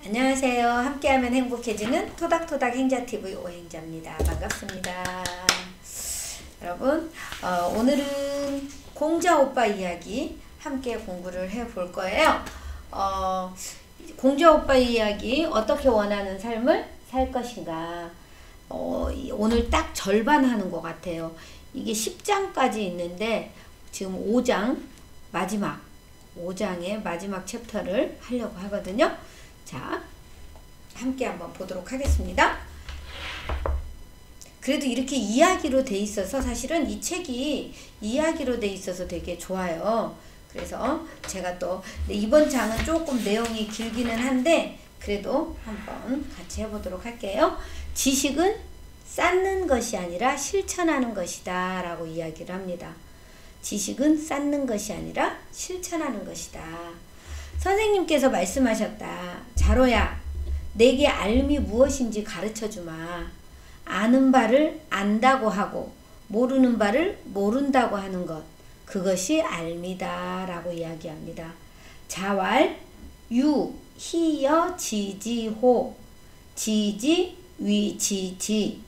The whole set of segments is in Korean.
안녕하세요. 함께하면 행복해지는 토닥토닥 행자TV 오행자입니다. 반갑습니다. 여러분, 오늘은 공자오빠 이야기 함께 공부를 해볼 거예요. 공자오빠 이야기, 어떻게 원하는 삶을 살 것인가. 오늘 딱 절반 하는 것 같아요. 이게 10장까지 있는데 지금 5장 마지막 5장의 마지막 챕터를 하려고 하거든요. 자, 함께 한번 보도록 하겠습니다. 그래도 이렇게 이야기로 돼 있어서 사실은 이 책이 이야기로 돼 있어서 되게 좋아요. 그래서 제가 또 이번 장은 조금 내용이 길기는 한데 그래도 한번 같이 해보도록 할게요. 지식은 쌓는 것이 아니라 실천하는 것이다 라고 이야기를 합니다. 지식은 쌓는 것이 아니라 실천하는 것이다. 선생님께서 말씀하셨다. 자로야, 내게 알미 무엇인지 가르쳐주마. 아는 바를 안다고 하고 모르는 바를 모른다고 하는 것, 그것이 알미다 라고 이야기합니다. 자왈 유 희여 지지호 지지 위지지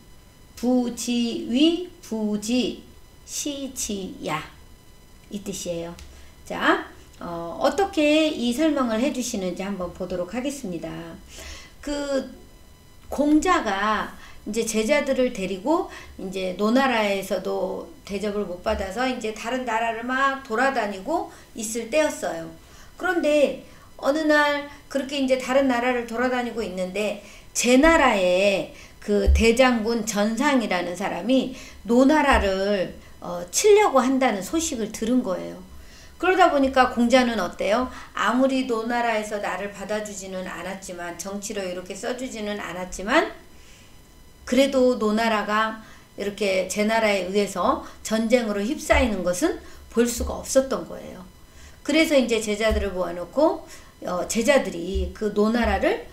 부지 위 부지 시지야, 이 뜻이에요. 자, 어떻게 이 설명을 해주시는지 한번 보도록 하겠습니다. 그 공자가 이제 제자들을 데리고 이제 노나라에서도 대접을 못 받아서 이제 다른 나라를 막 돌아다니고 있을 때였어요. 그런데 어느 날 그렇게 이제 다른 나라를 돌아다니고 있는데 제 나라에 그 대장군 전상이라는 사람이 노나라를 치려고 한다는 소식을 들은 거예요. 그러다 보니까 공자는 어때요? 아무리 노나라에서 나를 받아주지는 않았지만, 정치로 이렇게 써주지는 않았지만, 그래도 노나라가 이렇게 제 나라에 의해서 전쟁으로 휩싸이는 것은 볼 수가 없었던 거예요. 그래서 이제 제자들을 모아놓고 제자들이 그 노나라를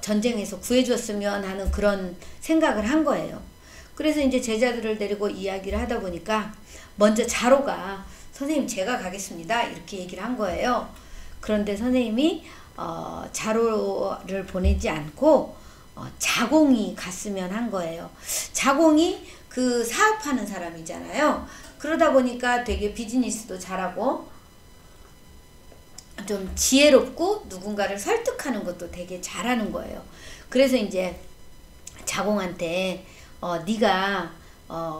전쟁에서 구해줬으면 하는 그런 생각을 한 거예요. 그래서 이제 제자들을 데리고 이야기를 하다 보니까 먼저 자로가 선생님 제가 가겠습니다 이렇게 얘기를 한 거예요. 그런데 선생님이 자로를 보내지 않고 자공이 갔으면 한 거예요. 자공이 그 사업하는 사람이잖아요. 그러다 보니까 되게 비즈니스도 잘하고 좀 지혜롭고 누군가를 설득하는 것도 되게 잘하는 거예요. 그래서 이제 자공한테 네가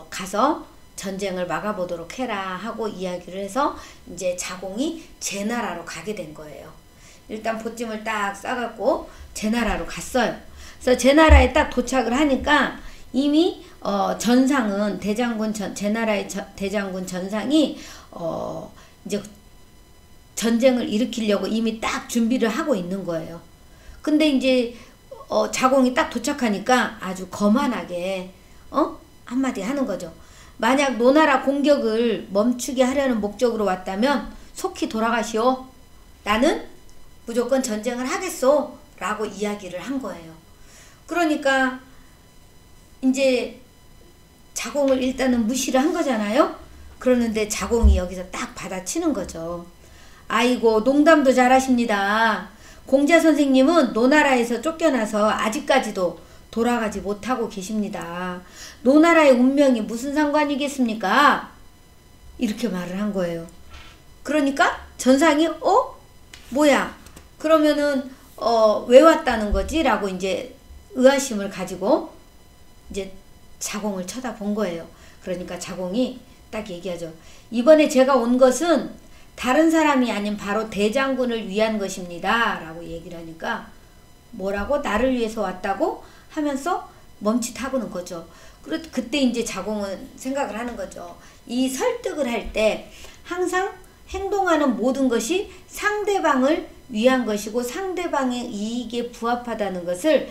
가서 전쟁을 막아보도록 해라 하고 이야기를 해서 이제 자공이 제 나라로 가게 된 거예요. 일단 보찜을 딱 싸갖고 제 나라로 갔어요. 그래서 제 나라에 딱 도착을 하니까 이미 전상은 제 나라의 대장군 전상이 이제 전쟁을 일으키려고 이미 딱 준비를 하고 있는 거예요. 근데 이제 자공이 딱 도착하니까 아주 거만하게 한마디 하는 거죠. 만약 노나라 공격을 멈추게 하려는 목적으로 왔다면 속히 돌아가시오. 나는 무조건 전쟁을 하겠소 라고 이야기를 한 거예요. 그러니까 이제 자공을 일단은 무시를 한 거잖아요. 그러는데 자공이 여기서 딱 받아치는 거죠. 아이고, 농담도 잘하십니다. 공자 선생님은 노나라에서 쫓겨나서 아직까지도 돌아가지 못하고 계십니다. 노나라의 운명이 무슨 상관이겠습니까? 이렇게 말을 한 거예요. 그러니까 전상이 뭐야? 그러면은 왜 왔다는 거지? 라고 이제 의아심을 가지고 이제 자공을 쳐다본 거예요. 그러니까 자공이 딱 얘기하죠. 이번에 제가 온 것은 다른 사람이 아닌 바로 대장군을 위한 것입니다. 라고 얘기를 하니까 뭐라고? 나를 위해서 왔다고? 하면서 멈칫하고는 거죠. 그때 이제 자공은 생각을 하는 거죠. 이 설득을 할 때 항상 행동하는 모든 것이 상대방을 위한 것이고 상대방의 이익에 부합하다는 것을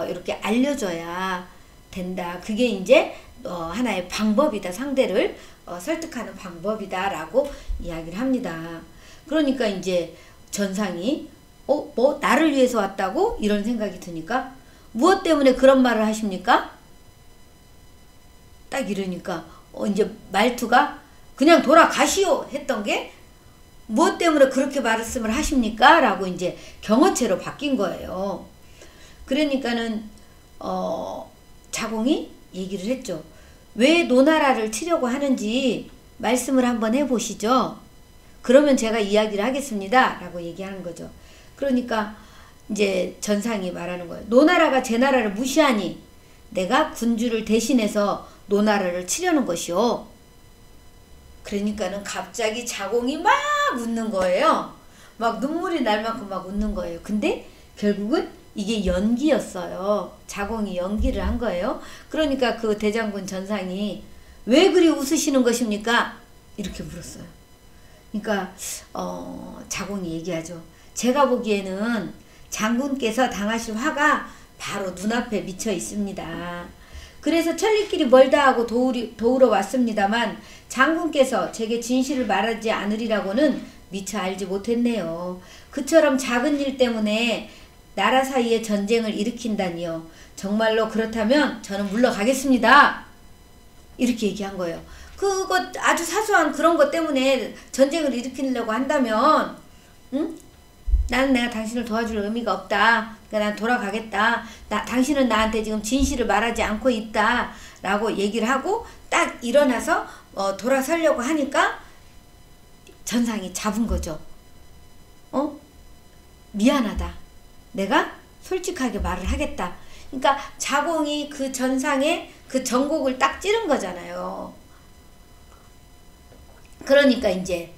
이렇게 알려줘야 된다. 그게 이제 하나의 방법이다. 상대를 설득하는 방법이다 라고 이야기를 합니다. 그러니까 이제 전상이 뭐 나를 위해서 왔다고? 이런 생각이 드니까 무엇 때문에 그런 말을 하십니까? 딱 이러니까 이제 말투가 그냥 돌아가시오 했던 게 무엇 때문에 그렇게 말씀을 하십니까? 라고 이제 경어체로 바뀐 거예요. 그러니까는 자공이 얘기를 했죠. 왜 노나라를 치려고 하는지 말씀을 한번 해보시죠. 그러면 제가 이야기를 하겠습니다. 라고 얘기하는 거죠. 그러니까 이제 전상이 말하는 거예요. 노나라가 제 나라를 무시하니 내가 군주를 대신해서 노나라를 치려는 것이요. 그러니까는 갑자기 자공이 막 웃는 거예요. 막 눈물이 날 만큼 막 웃는 거예요. 근데 결국은 이게 연기였어요. 자공이 연기를 한 거예요. 그러니까 그 대장군 전상이 왜 그리 웃으시는 것입니까? 이렇게 물었어요. 그러니까 자공이 얘기하죠. 제가 보기에는 장군께서 당하실 화가 바로 눈앞에 미쳐 있습니다. 그래서 천리길이 멀다 하고 도우러 왔습니다만 장군께서 제게 진실을 말하지 않으리라고는 미처 알지 못했네요. 그처럼 작은 일 때문에 나라 사이에 전쟁을 일으킨다니요. 정말로 그렇다면 저는 물러가겠습니다. 이렇게 얘기한 거예요. 그거 아주 사소한 그런 것 때문에 전쟁을 일으키려고 한다면 응? 나는 내가 당신을 도와줄 의미가 없다. 그러니까 난 돌아가겠다. 당신은 나한테 지금 진실을 말하지 않고 있다. 라고 얘기를 하고 딱 일어나서 돌아서려고 하니까 전상이 잡은 거죠. 미안하다. 내가 솔직하게 말을 하겠다. 그러니까 자공이 그 전상의 그 전곡을 딱 찌른 거잖아요. 그러니까 이제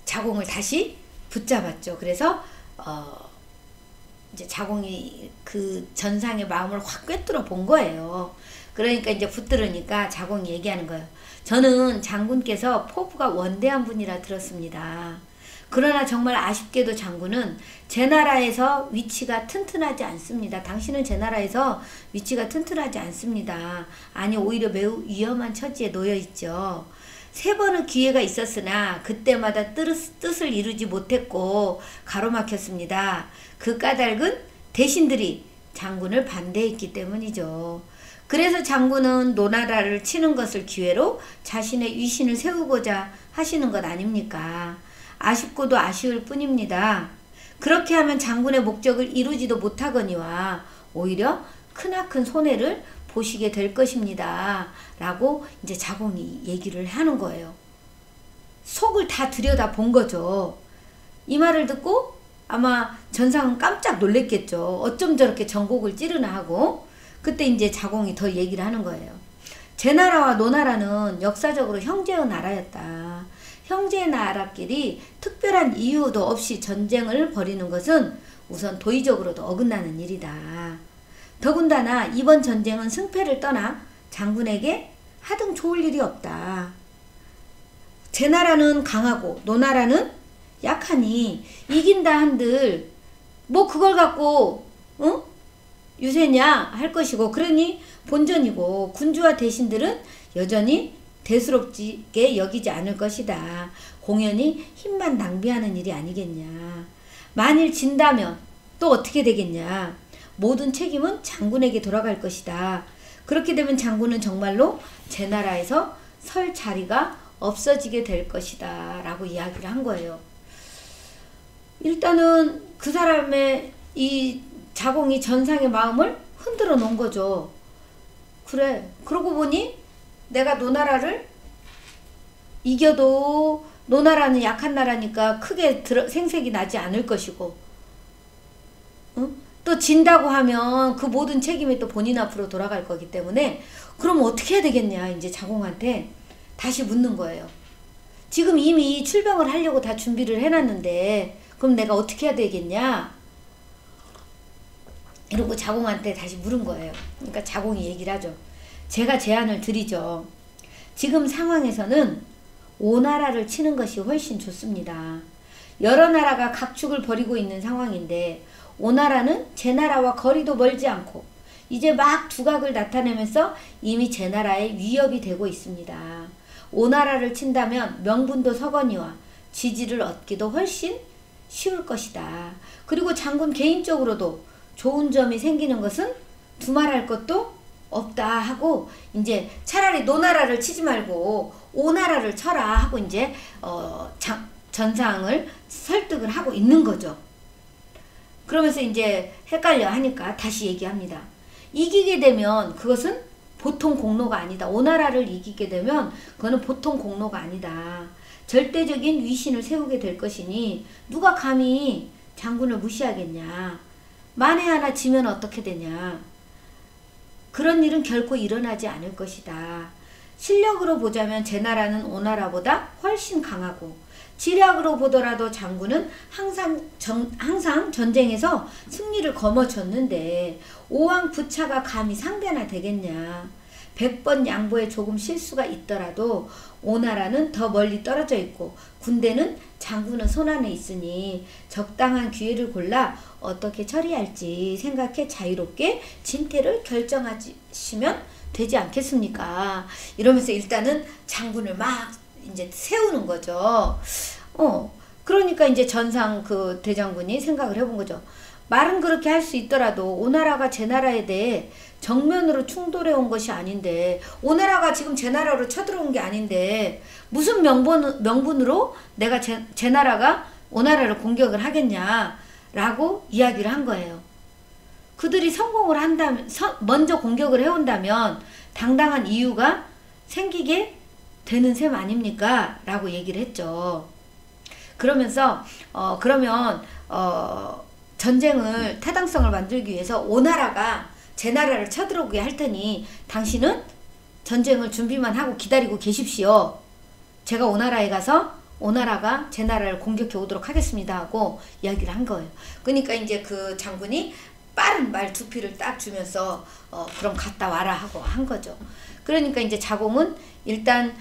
자공을 다시 붙잡았죠. 그래서 이제 자공이 그 전상의 마음을 확 꿰뚫어 본 거예요. 그러니까 이제 붙들으니까 자공이 얘기하는 거예요. 저는 장군께서 포부가 원대한 분이라 들었습니다. 그러나 정말 아쉽게도 장군은 제 나라에서 위치가 튼튼하지 않습니다. 당신은 제 나라에서 위치가 튼튼하지 않습니다. 아니 오히려 매우 위험한 처지에 놓여 있죠. 3번의 기회가 있었으나 그때마다 뜻을 이루지 못했고 가로막혔습니다. 그 까닭은 대신들이 장군을 반대했기 때문이죠. 그래서 장군은 노나라를 치는 것을 기회로 자신의 위신을 세우고자 하시는 것 아닙니까? 아쉽고도 아쉬울 뿐입니다. 그렇게 하면 장군의 목적을 이루지도 못하거니와 오히려 크나큰 손해를 보시게 될 것입니다. 라고 이제 자공이 얘기를 하는 거예요. 속을 다 들여다 본 거죠. 이 말을 듣고 아마 전상은 깜짝 놀랬겠죠. 어쩜 저렇게 전곡을 찌르나 하고 그때 이제 자공이 더 얘기를 하는 거예요. 제 나라와 노나라는 역사적으로 형제의 나라였다. 형제의 나라끼리 특별한 이유도 없이 전쟁을 벌이는 것은 우선 도의적으로도 어긋나는 일이다. 더군다나 이번 전쟁은 승패를 떠나 장군에게 하등 좋을 일이 없다. 제 나라는 강하고 노나라는 약하니 이긴다 한들 뭐 그걸 갖고 유세냐 할 것이고 그러니 본전이고 군주와 대신들은 여전히 대수롭게 여기지 않을 것이다. 공연히 힘만 낭비하는 일이 아니겠냐. 만일 진다면 또 어떻게 되겠냐. 모든 책임은 장군에게 돌아갈 것이다. 그렇게 되면 장군은 정말로 제 나라에서 설 자리가 없어지게 될 것이다. 라고 이야기를 한 거예요. 일단은 그 사람의 이 자공이 전상의 마음을 흔들어 놓은 거죠. 그래. 그러고 보니 내가 노나라를 이겨도 노나라는 약한 나라니까 크게 생색이 나지 않을 것이고 또 진다고 하면 그 모든 책임이 또 본인 앞으로 돌아갈 거기 때문에 그럼 어떻게 해야 되겠냐 이제 자공한테 다시 묻는 거예요. 지금 이미 출병을 하려고 다 준비를 해놨는데 그럼 내가 어떻게 해야 되겠냐 이러고 자공한테 다시 물은 거예요. 그러니까 자공이 얘기를 하죠. 제가 제안을 드리죠. 지금 상황에서는 오나라를 치는 것이 훨씬 좋습니다. 여러 나라가 각축을 벌이고 있는 상황인데 오나라는 제 나라와 거리도 멀지 않고 이제 막 두각을 나타내면서 이미 제 나라에 위협이 되고 있습니다. 오나라를 친다면 명분도 서거니와 지지를 얻기도 훨씬 쉬울 것이다. 그리고 장군 개인적으로도 좋은 점이 생기는 것은 두말할 것도 없다 하고 이제 차라리 노나라를 치지 말고 오나라를 쳐라 하고 이제 전상을 설득을 하고 있는 거죠. 그러면서 이제 헷갈려 하니까 다시 얘기합니다. 이기게 되면 그것은 보통 공로가 아니다. 오나라를 이기게 되면 그거는 보통 공로가 아니다. 절대적인 위신을 세우게 될 것이니 누가 감히 장군을 무시하겠냐. 만에 하나 지면 어떻게 되냐. 그런 일은 결코 일어나지 않을 것이다. 실력으로 보자면 제나라는 오나라보다 훨씬 강하고 지략으로 보더라도 장군은 항상 전쟁에서 승리를 거머쥐었는데 오왕 부차가 감히 상대나 되겠냐. 100번 양보에 조금 실수가 있더라도 오나라는 더 멀리 떨어져 있고 군대는 장군은 손안에 있으니 적당한 기회를 골라 어떻게 처리할지 생각해 자유롭게 진퇴를 결정하시면 되지 않겠습니까? 이러면서 일단은 장군을 막 이제 세우는 거죠. 그러니까 이제 전상 그 대장군이 생각을 해본 거죠. 말은 그렇게 할 수 있더라도 오나라가 제나라에 대해 정면으로 충돌해 온 것이 아닌데 오나라가 지금 제나라로 쳐들어온 게 아닌데 무슨 명분으로 내가 제나라가 오나라를 공격을 하겠냐라고 이야기를 한 거예요. 그들이 성공을 한다면 먼저 공격을 해온다면 당당한 이유가 생기게 되는 셈 아닙니까? 라고 얘기를 했죠. 그러면서 그러면 전쟁을 타당성을 만들기 위해서 오나라가 제나라를 쳐들어오게 할 테니 당신은 전쟁을 준비만 하고 기다리고 계십시오. 제가 오나라에 가서 오나라가 제나라를 공격해 오도록 하겠습니다 하고 이야기를 한 거예요. 그러니까 이제 그 장군이 빠른 말 두피를 딱 주면서 그럼 갔다 와라 하고 한 거죠. 그러니까 이제 자공은 일단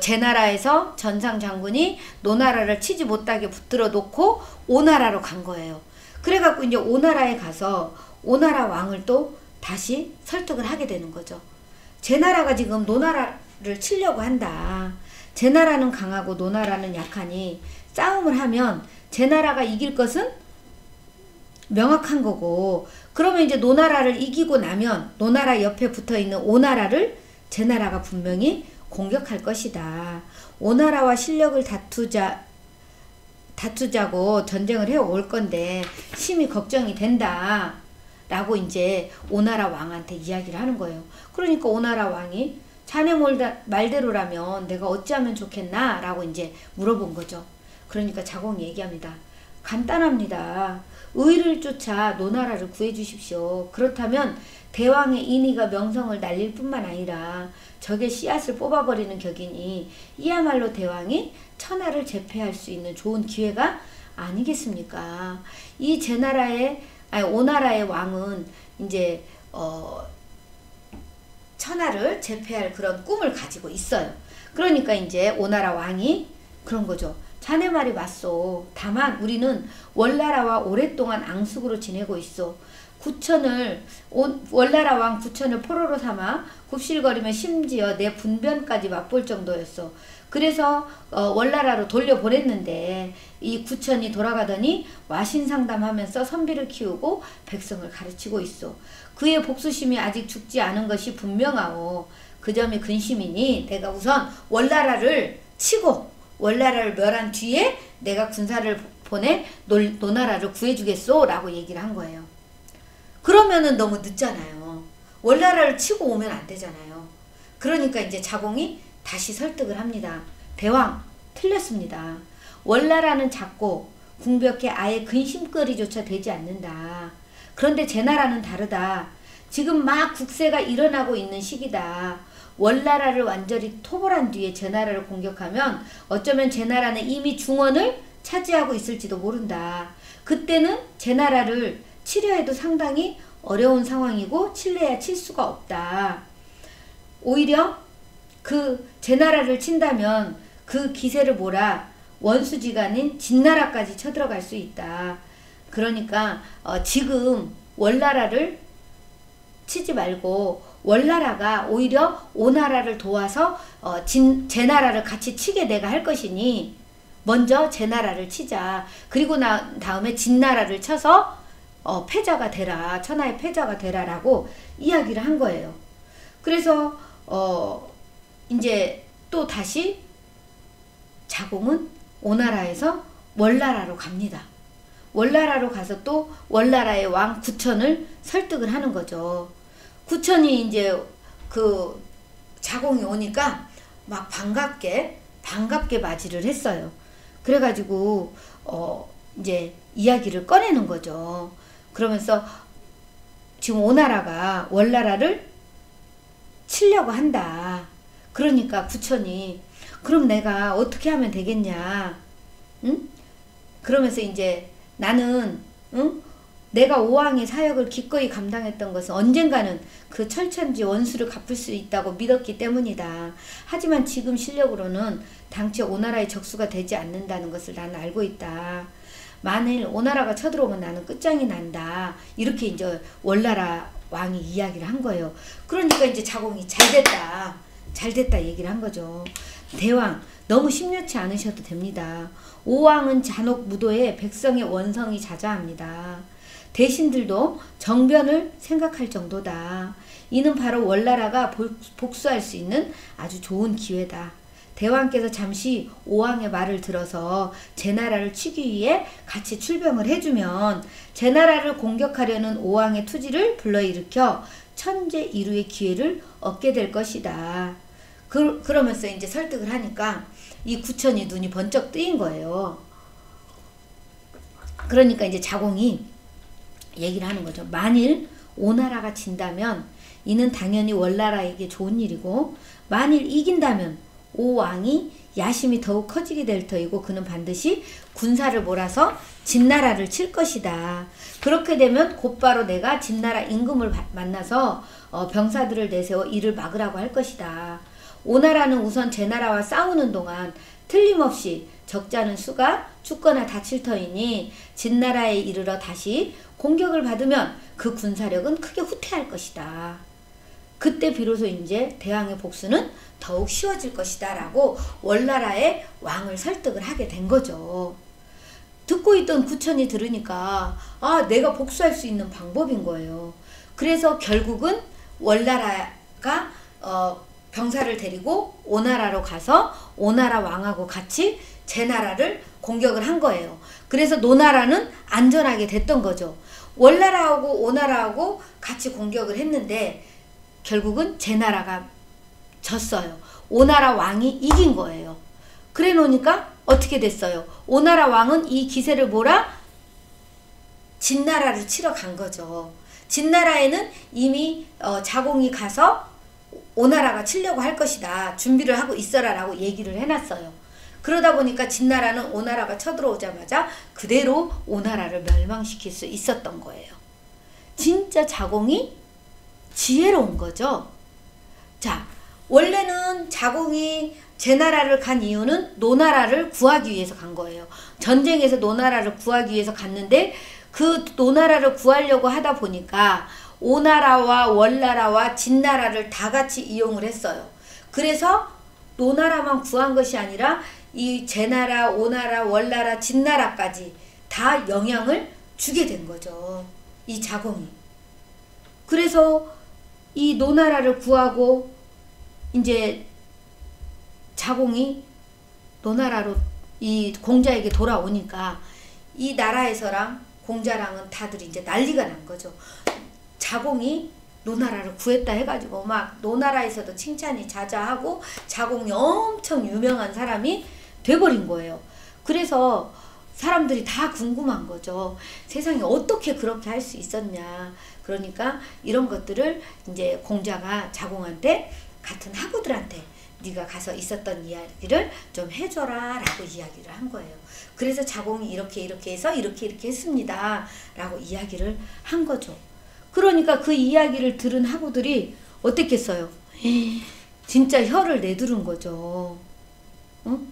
제나라에서 전상 장군이 노나라를 치지 못하게 붙들어 놓고 오나라로 간 거예요. 그래갖고 이제 오나라에 가서 오나라 왕을 또 다시 설득을 하게 되는 거죠. 제나라가 지금 노나라를 치려고 한다. 제나라는 강하고 노나라는 약하니 싸움을 하면 제나라가 이길 것은 명확한 거고, 그러면 이제 노나라를 이기고 나면 노나라 옆에 붙어있는 오나라를 제나라가 분명히 공격할 것이다. 오나라와 실력을 다투자고 전쟁을 해올 건데 심히 걱정이 된다 라고 이제 오나라 왕한테 이야기를 하는 거예요. 그러니까 오나라 왕이 자네 말대로라면 내가 어찌하면 좋겠나 라고 이제 물어본 거죠. 그러니까 자공이 얘기합니다. 간단합니다. 의를 쫓아 노나라를 구해주십시오. 그렇다면 대왕의 인의가 명성을 날릴 뿐만 아니라 적의 씨앗을 뽑아버리는 격이니 이야말로 대왕이 천하를 제패할 수 있는 좋은 기회가 아니겠습니까? 이 오나라의 왕은 이제 천하를 제패할 그런 꿈을 가지고 있어요. 그러니까 이제 오나라 왕이 그런 거죠. 자네 말이 맞소. 다만 우리는 월나라와 오랫동안 앙숙으로 지내고 있어. 월나라 왕 구천을 포로로 삼아 굽실거리며 심지어 내 분변까지 맛볼 정도였어. 그래서 월나라로 돌려보냈는데 이 구천이 돌아가더니 와신상담하면서 선비를 키우고 백성을 가르치고 있어. 그의 복수심이 아직 죽지 않은 것이 분명하오. 그 점이 근심이니 내가 우선 월나라를 치고 월나라를 멸한 뒤에 내가 군사를 보내 노나라를 구해주겠소 라고 얘기를 한 거예요. 그러면은 너무 늦잖아요. 월나라를 치고 오면 안 되잖아요. 그러니까 이제 자공이 다시 설득을 합니다. 대왕 틀렸습니다. 월나라는 작고 궁벽해 아예 근심거리조차 되지 않는다. 그런데 제나라는 다르다. 지금 막 국세가 일어나고 있는 시기다. 월나라를 완전히 토벌한 뒤에 제나라를 공격하면 어쩌면 제나라는 이미 중원을 차지하고 있을지도 모른다. 그때는 제나라를 치려 해도 상당히 어려운 상황이고 칠래야 칠 수가 없다. 오히려 그 제나라를 친다면 그 기세를 몰아 원수지간인 진나라까지 쳐들어갈 수 있다. 그러니까 지금 월나라를 치지 말고 월나라가 오히려 오나라를 도와서 제나라를 같이 치게 내가 할 것이니 먼저 제나라를 치자. 그리고 다음에 진나라를 쳐서 패자가 되라. 천하의 패자가 되라 라고 이야기를 한 거예요. 그래서 이제 또 다시 자공은 오나라에서 월나라로 갑니다. 월나라로 가서 또 월나라의 왕 구천을 설득을 하는 거죠. 구천이 이제 그 자공이 오니까 막 반갑게 맞이를 했어요. 그래가지고 이제 이야기를 꺼내는 거죠. 그러면서 지금 오나라가 월나라를 치려고 한다. 그러니까 구천이 그럼 내가 어떻게 하면 되겠냐? 응? 그러면서 이제 나는 응? 내가 오왕의 사역을 기꺼이 감당했던 것은 언젠가는 그 철천지 원수를 갚을 수 있다고 믿었기 때문이다. 하지만 지금 실력으로는 당최 오나라의 적수가 되지 않는다는 것을 나는 알고 있다. 만일 오나라가 쳐들어오면 나는 끝장이 난다. 이렇게 이제 월나라 왕이 이야기를 한 거예요. 그러니까 이제 자공이 잘됐다 얘기를 한 거죠. 대왕 너무 심려치 않으셔도 됩니다. 오왕은 잔혹 무도에 백성의 원성이 자자합니다. 대신들도 정변을 생각할 정도다. 이는 바로 월나라가 복수할 수 있는 아주 좋은 기회다. 대왕께서 잠시 오왕의 말을 들어서 제 나라를 치기 위해 같이 출병을 해주면 제 나라를 공격하려는 오왕의 투지를 불러일으켜 천재 이루의 기회를 얻게 될 것이다. 그러면서 이제 설득을 하니까 이 구천이 눈이 번쩍 뜨인 거예요. 그러니까 이제 자공이 얘기를 하는 거죠. 만일 오나라가 진다면 이는 당연히 월나라에게 좋은 일이고 만일 이긴다면 오왕이 야심이 더욱 커지게 될 터이고 그는 반드시 군사를 몰아서 진나라를 칠 것이다. 그렇게 되면 곧바로 내가 진나라 임금을 만나서 병사들을 내세워 이를 막으라고 할 것이다. 오나라는 우선 제 나라와 싸우는 동안 틀림없이 적잖은 수가 죽거나 다칠 터이니 진나라에 이르러 다시 공격을 받으면 그 군사력은 크게 후퇴할 것이다. 그때 비로소 이제 대왕의 복수는 더욱 쉬워질 것이다 라고 월나라의 왕을 설득을 하게 된 거죠. 듣고 있던 구천이 들으니까 내가 복수할 수 있는 방법인 거예요. 그래서 결국은 월나라가 병사를 데리고 오나라로 가서 오나라 왕하고 같이 제 나라를 공격을 한 거예요. 그래서 노나라는 안전하게 됐던 거죠. 월나라하고 오나라하고 같이 공격을 했는데 결국은 제 나라가 졌어요. 오나라 왕이 이긴 거예요. 그래 놓으니까 어떻게 됐어요? 오나라 왕은 이 기세를 몰아 진나라를 치러 간 거죠. 진나라에는 이미 자공이 가서 오나라가 치려고 할 것이다. 준비를 하고 있어라 라고 얘기를 해놨어요. 그러다 보니까 진나라는 오나라가 쳐들어오자마자 그대로 오나라를 멸망시킬 수 있었던 거예요. 진짜 자공이 지혜로운 거죠. 자, 원래는 자공이 제 나라를 간 이유는 노나라를 구하기 위해서 간 거예요. 전쟁에서 노나라를 구하기 위해서 갔는데 그 노나라를 구하려고 하다 보니까 오나라와 월나라와 진나라를 다 같이 이용을 했어요. 그래서 노나라만 구한 것이 아니라 이 제나라, 오나라, 월나라, 진나라까지 다 영향을 주게 된 거죠. 이 자공이. 그래서 이 노나라를 구하고 이제 자공이 노나라로 이 공자에게 돌아오니까 이 나라에서랑 공자랑은 다들 이제 난리가 난 거죠. 자공이 노나라를 구했다 해가지고 막 노나라에서도 칭찬이 자자하고 자공이 엄청 유명한 사람이 돼버린 거예요. 그래서 사람들이 다 궁금한 거죠. 세상에 어떻게 그렇게 할 수 있었냐. 그러니까 이런 것들을 이제 공자가 자공한테 같은 학우들한테 네가 가서 있었던 이야기를 좀 해줘라 라고 이야기를 한 거예요. 그래서 자공이 이렇게 해서 이렇게 했습니다 라고 이야기를 한 거죠. 그러니까 그 이야기를 들은 학우들이 어땠겠어요? 진짜 혀를 내두른 거죠.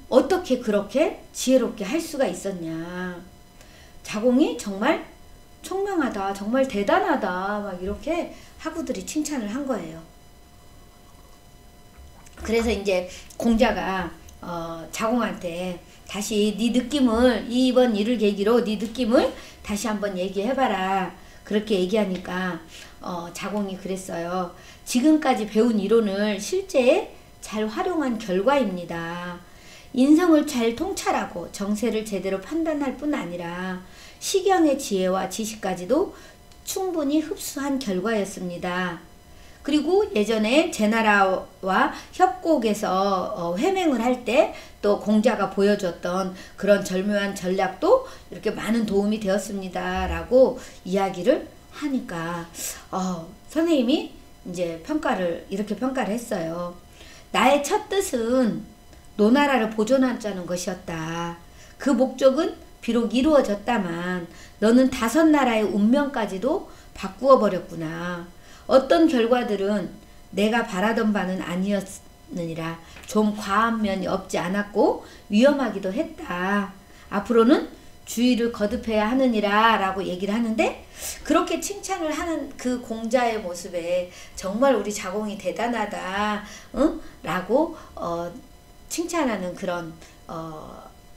어떻게 그렇게 지혜롭게 할 수가 있었냐. 자공이 정말 총명하다, 정말 대단하다 막 이렇게 학우들이 칭찬을 한 거예요. 그래서 이제 공자가 자공한테 다시 네 느낌을 이번 일을 계기로 네 느낌을 다시 한번 얘기해봐라. 그렇게 얘기하니까 자공이 그랬어요. 지금까지 배운 이론을 실제에 잘 활용한 결과입니다. 인성을 잘 통찰하고 정세를 제대로 판단할 뿐 아니라 시경의 지혜와 지식까지도 충분히 흡수한 결과였습니다. 그리고 예전에 제나라와 협곡에서 회맹을 할 때 또 공자가 보여줬던 그런 절묘한 전략도 이렇게 많은 도움이 되었습니다. 라고 이야기를 하니까 선생님이 이제 이렇게 평가를 했어요. 나의 첫 뜻은 노나라를 보존하자는 것이었다. 그 목적은 비록 이루어졌다만 너는 5나라의 운명까지도 바꾸어 버렸구나. 어떤 결과들은 내가 바라던 바는 아니었느니라. 좀 과한 면이 없지 않았고 위험하기도 했다. 앞으로는 주의를 거듭해야 하느니라 라고 얘기를 하는데, 그렇게 칭찬을 하는 그 공자의 모습에 정말 우리 자공이 대단하다 라고 칭찬하는 그런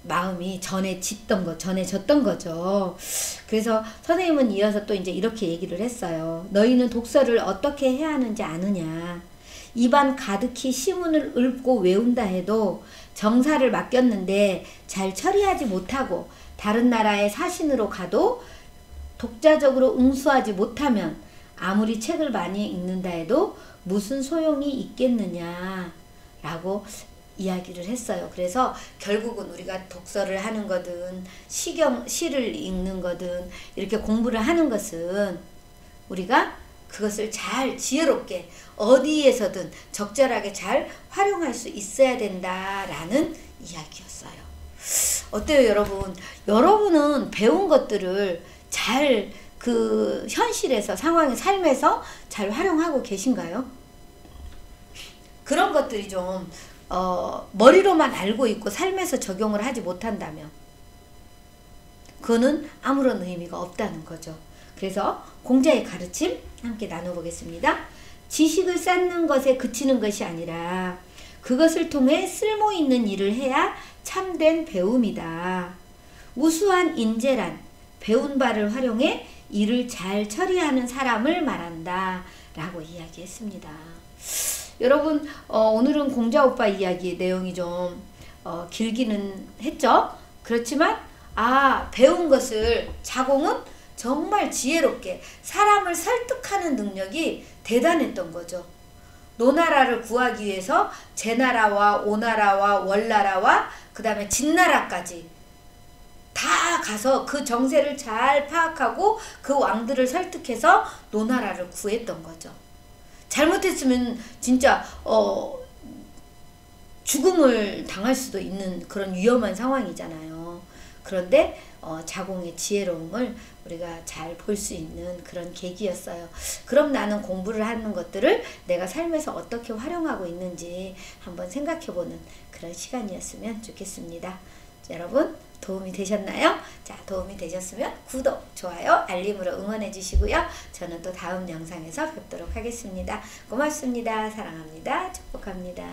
마음이 전해졌던 거죠. 그래서 선생님은 이어서 또 이제 이렇게 얘기를 했어요. 너희는 독서를 어떻게 해야 하는지 아느냐. 입안 가득히 시문을 읊고 외운다 해도 정사를 맡겼는데 잘 처리하지 못하고 다른 나라의 사신으로 가도 독자적으로 응수하지 못하면 아무리 책을 많이 읽는다 해도 무슨 소용이 있겠느냐 라고 이야기를 했어요. 그래서 결국은 우리가 독서를 하는 거든 시를 읽는 거든 이렇게 공부를 하는 것은 우리가 그것을 잘 지혜롭게 어디에서든 적절하게 잘 활용할 수 있어야 된다라는 이야기였어요. 어때요, 여러분? 여러분은 배운 것들을 잘 현실에서 삶에서 잘 활용하고 계신가요? 그런 것들이 좀 머리로만 알고 있고 삶에서 적용을 하지 못한다면 그거는 아무런 의미가 없다는 거죠. 그래서 공자의 가르침 함께 나눠보겠습니다. 지식을 쌓는 것에 그치는 것이 아니라 그것을 통해 쓸모있는 일을 해야 참된 배움이다. 우수한 인재란 배운 바를 활용해 일을 잘 처리하는 사람을 말한다 라고 이야기했습니다. 여러분, 오늘은 공자 오빠 이야기 내용이 좀 길기는 했죠. 그렇지만 배운 것을 자공은 정말 지혜롭게 사람을 설득하는 능력이 대단했던 거죠. 노나라를 구하기 위해서 제나라와 오나라와 월나라와 그 다음에 진나라까지 다 가서 그 정세를 잘 파악하고 그 왕들을 설득해서 노나라를 구했던 거죠. 잘못했으면 진짜 죽음을 당할 수도 있는 그런 위험한 상황이잖아요. 그런데 자공의 지혜로움을 우리가 잘 볼 수 있는 그런 계기였어요. 그럼 나는 공부를 하는 것들을 내가 삶에서 어떻게 활용하고 있는지 한번 생각해보는 그런 시간이었으면 좋겠습니다. 여러분, 도움이 되셨나요? 자, 도움이 되셨으면 구독, 좋아요, 알림으로 응원해 주시고요. 저는 또 다음 영상에서 뵙도록 하겠습니다. 고맙습니다. 사랑합니다. 축복합니다.